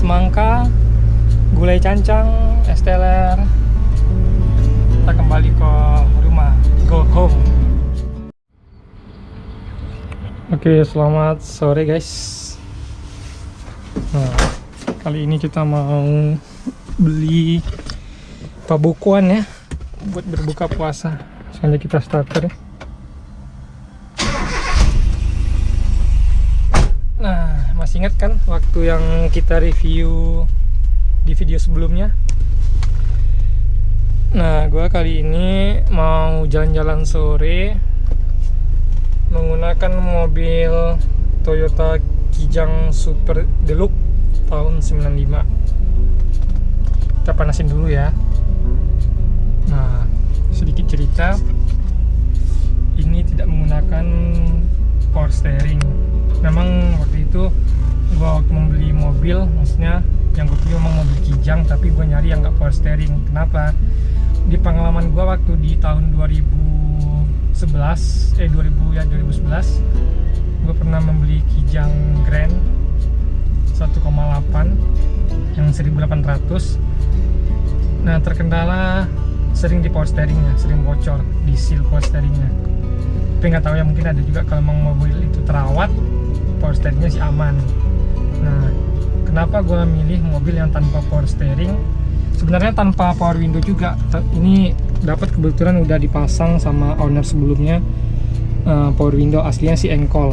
semangka, gulai cancang, es teler. Kita kembali ke rumah, go home. Oke, selamat sore guys. Nah, kali ini kita mau beli pabukuan ya buat berbuka puasa. Soalnya kita starter ya. Nah, masih ingat kan waktu yang kita review di video sebelumnya? Nah, gue kali ini mau jalan-jalan sore menggunakan mobil Toyota Kijang Super Deluxe tahun 95. Kita panasin dulu ya. Nah, sedikit cerita, ini tidak menggunakan power steering. Memang waktu itu gua waktu membeli mobil, maksudnya yang gue pilih memang mobil Kijang, tapi gue nyari yang nggak power steering. Kenapa? Di pengalaman gua waktu di tahun 2011 gue pernah membeli Kijang Grand 1,8 yang 1800. Nah, terkendala sering di power steeringnya, sering bocor di seal power steeringnya. Tapi nggak tahu ya, mungkin ada juga kalau memang mobil itu terawat, power steeringnya sih aman. Nah, kenapa gue milih mobil yang tanpa power steering? Sebenarnya tanpa power window juga. Ini dapat kebetulan udah dipasang sama owner sebelumnya. Power window aslinya si Engkol.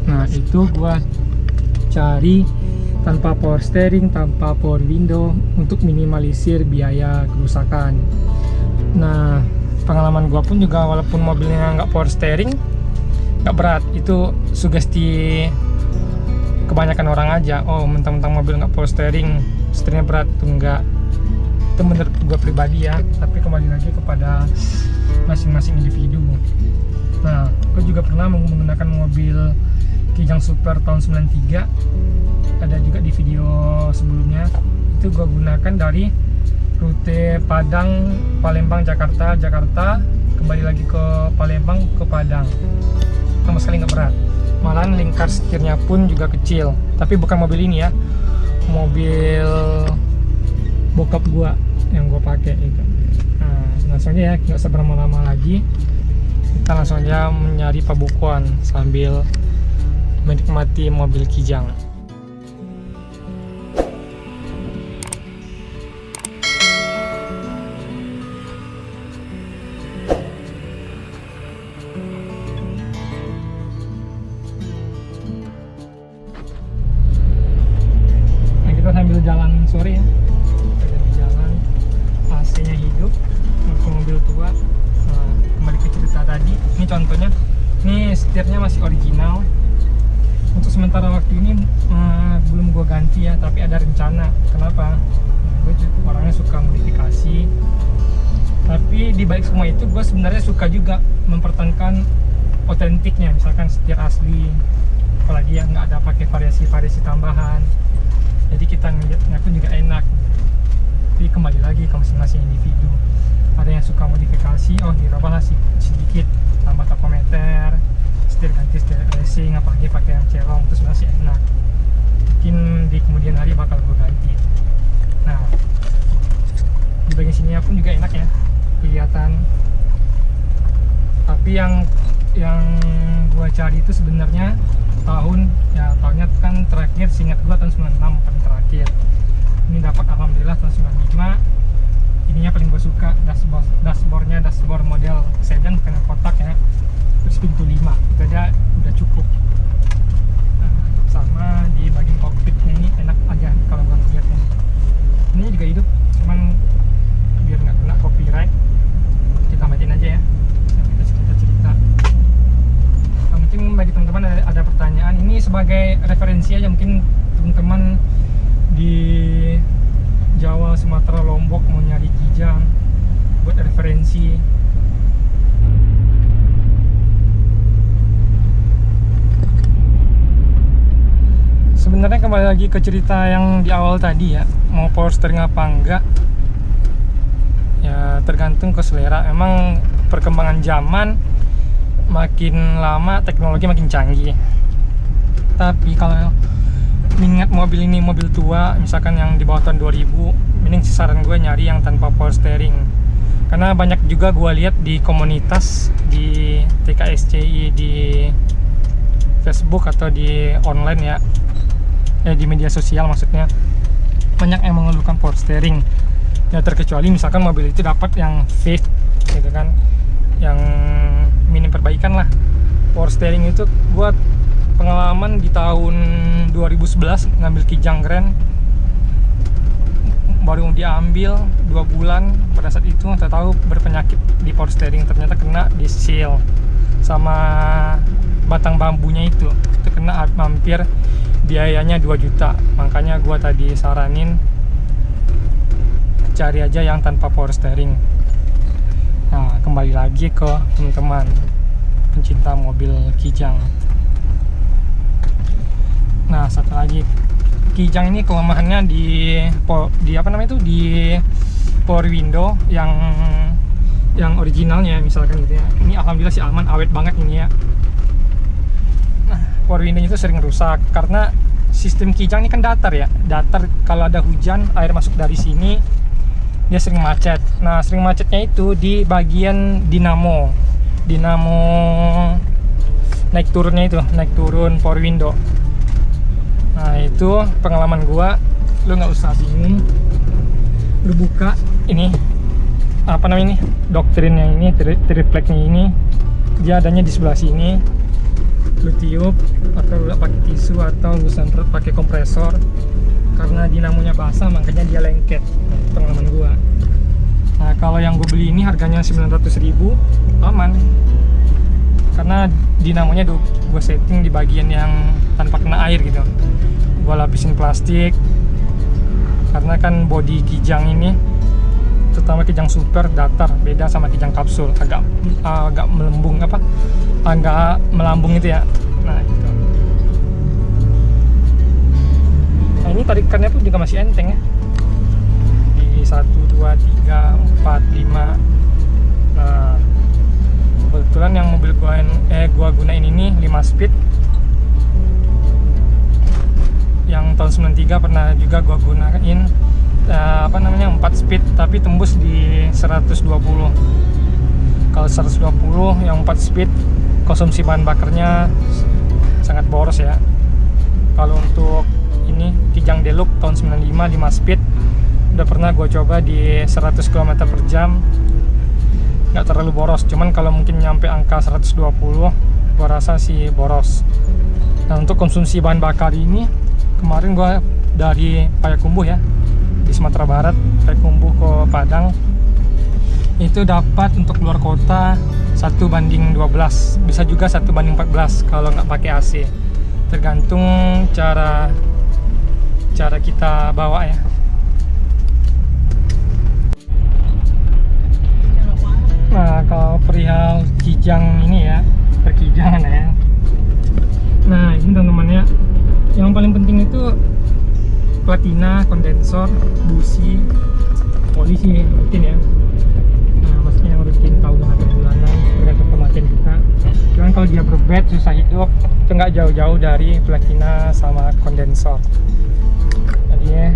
Nah, itu gue cari tanpa power steering, tanpa power window untuk minimalisir biaya kerusakan. Nah, pengalaman gue pun juga, walaupun mobilnya nggak power steering, nggak berat. Itu sugesti kebanyakan orang aja. Oh, mentang-mentang mobil nggak power steering, setirnya berat. Itu enggak. Itu menurut gue pribadi ya. Tapi kembali lagi kepada masing-masing individu. Nah, gue juga pernah menggunakan mobil Kijang Super tahun 93. Ada juga di video sebelumnya. Itu gue gunakan dari rute Padang, Palembang, Jakarta, kembali lagi ke Palembang, ke Padang. Sama sekali nggak berat. Malahan lingkar setirnya pun juga kecil. Tapi bukan mobil ini ya, mobil bokap gua yang gua pakai itu. Nah, langsung aja ya, nggak usah berlama-lama lagi. Kita langsung aja mencari pabukuan sambil menikmati mobil Kijang. Sambil jalan sore ya, kita di jalan, AC-nya hidup, mobil tua. Nah, kembali ke cerita tadi, ini contohnya, ini setirnya masih original. Untuk sementara waktu ini belum gue ganti ya, tapi ada rencana. Kenapa? Gue orangnya suka modifikasi, tapi di balik semua itu gue sebenarnya suka juga mempertahankan otentiknya. Misalkan setir asli, apalagi yang nggak ada pakai variasi-variasi tambahan. Jadi kita ngeliatnya pun juga enak. Tapi kembali lagi ke masing-masing individu. Ada yang suka modifikasi, oh dirubah sedikit, tambah tachometer, setir ganti setir racing, apalagi pakai yang celong, itu sebenarnya sih enak. Mungkin di kemudian hari bakal gue ganti. Nah, di bagian sini pun juga enak ya, kelihatan. Tapi yang gue cari itu sebenarnya tahunnya kan terakhir, seingat gua tahun 96 kan terakhir. Ini dapat alhamdulillah tahun 95. Ininya paling gua suka, dashboardnya dashboard model sedan, bukan kotak ya, terus pintu 5, itu aja udah cukup. Nah, sama di bagian kokpitnya ini enak aja kalau gua lihatnya. Ini juga hidup, cuman biar nggak kena copyright kita matiin aja ya. Kita cerita. Mungkin bagi teman-teman ada pertanyaan, ini sebagai referensi aja, mungkin teman-teman di Jawa, Sumatera, Lombok mau nyari Kijang buat referensi. Sebenarnya kembali lagi ke cerita yang di awal tadi ya, mau power steering apa enggak ya tergantung ke selera. Emang perkembangan zaman makin lama teknologi makin canggih. Tapi kalau minat mobil ini mobil tua, misalkan yang di bawah tahun 2000, mending saran gue nyari yang tanpa power steering. Karena banyak juga gue lihat di komunitas di TKSCI di Facebook atau di online ya, di media sosial maksudnya, banyak yang mengeluhkan power steering. Ya terkecuali misalkan mobil itu dapat yang fit gitu kan, yang minim perbaikan lah. Power steering itu buat pengalaman di tahun 2011 ngambil Kijang Grand, baru diambil 2 bulan. Pada saat itu kita tahu berpenyakit di power steering, ternyata kena di seal sama batang bambunya itu kena hampir biayanya 2 juta. Makanya gua tadi saranin cari aja yang tanpa power steering. Nah, kembali lagi ke teman-teman pencinta mobil Kijang. Nah, satu lagi, Kijang ini kelemahannya di apa namanya itu, di power window yang originalnya misalkan gitu ya. Ini alhamdulillah sih aman, awet banget ini ya. Nah, power window itu sering rusak karena sistem Kijang ini kan datar ya. Datar, kalau ada hujan air masuk dari sini dia sering macet. Nah, sering macetnya itu di bagian dinamo naik turunnya itu, naik turun power window. Nah, itu pengalaman gua, lu nggak usah bingung, lu buka ini apa namanya ini, doktrinnya ini, tripleknya ini, dia adanya di sebelah sini. Lu tiup atau lu pakai tisu atau lu semprot pakai kompresor, karena dinamonya basah makanya dia lengket. Nah, pengalaman gua. Nah, kalau yang gue beli ini harganya 900.000, aman, karena dinamonya gue setting di bagian yang tanpa kena air gitu. Gue lapisin plastik, karena kan bodi Kijang ini, terutama Kijang Super, datar, beda sama Kijang kapsul, agak melembung apa, agak melambung itu ya. Nah itu. Nah, ini tarikannya pun juga masih enteng ya, di 1, 2, 3, 4, 5. Nah, kebetulan yang mobil gua gunain ini 5 speed. Yang tahun 93 pernah juga gua gunain apa namanya 4 speed, tapi tembus di 120. Kalau 120 yang 4 speed, konsumsi bahan bakarnya sangat boros ya. Kalau untuk ini Kijang Deluxe tahun 95 5 speed, udah pernah gue coba di 100 km per jam, nggak terlalu boros. Cuman kalau mungkin nyampe angka 120, gue rasa sih boros. Nah, untuk konsumsi bahan bakar ini, kemarin gue dari Payakumbuh ya, di Sumatera Barat, Payakumbuh ke Padang, itu dapat untuk keluar kota 1:12, bisa juga 1:14 kalau nggak pakai AC, tergantung cara kita bawa ya. Nah, kalau perihal Kijang ini ya, perkijangan ya. Nah, ini teman-teman ya, yang paling penting itu platina, kondensor, busi, oli sih rutin ya. Nah, maksudnya yang rutin tahunan atau bulanan, tergantung pemakaian kita. Cuman kalau dia berbed, susah hidup, itu nggak jauh-jauh dari platina sama kondensor. Jadi ya,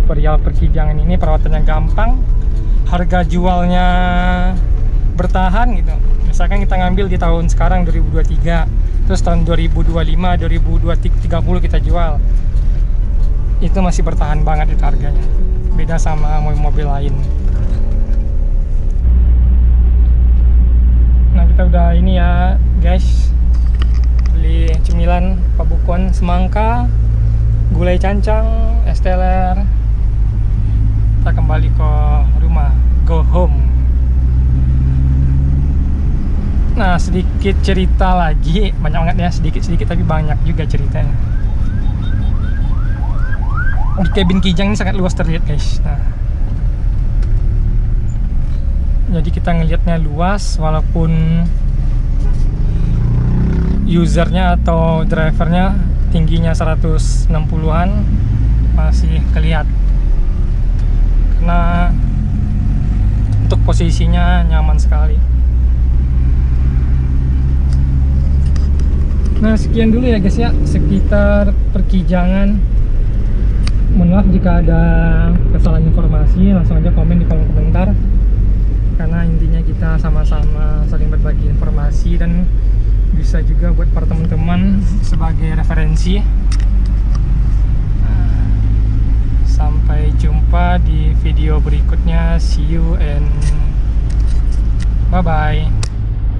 perihal perkijangan ini perawatannya gampang, harga jualnya bertahan gitu. Misalkan kita ngambil di tahun sekarang 2023, terus tahun 2025, 2030 kita jual, itu masih bertahan banget itu harganya, beda sama mobil-mobil lain. Nah, kita udah ini ya guys, beli cemilan Pabukuan, semangka, gulai cancang, es teler. Kita kembali ke rumah, go home. Nah, sedikit cerita lagi, banyak banget ya, sedikit-sedikit tapi banyak juga ceritanya. Di cabin Kijang ini sangat luas terlihat guys. Nah, jadi kita ngelihatnya luas, walaupun usernya atau drivernya tingginya 160-an masih kelihatan, karena untuk posisinya nyaman sekali. Nah, sekian dulu ya guys ya, sekitar perkijangan Mohon maaf jika ada kesalahan informasi, langsung aja komen di kolom komentar. Karena intinya kita sama-sama saling berbagi informasi dan bisa juga buat para teman-teman sebagai referensi. Sampai jumpa di video berikutnya. See you and bye-bye.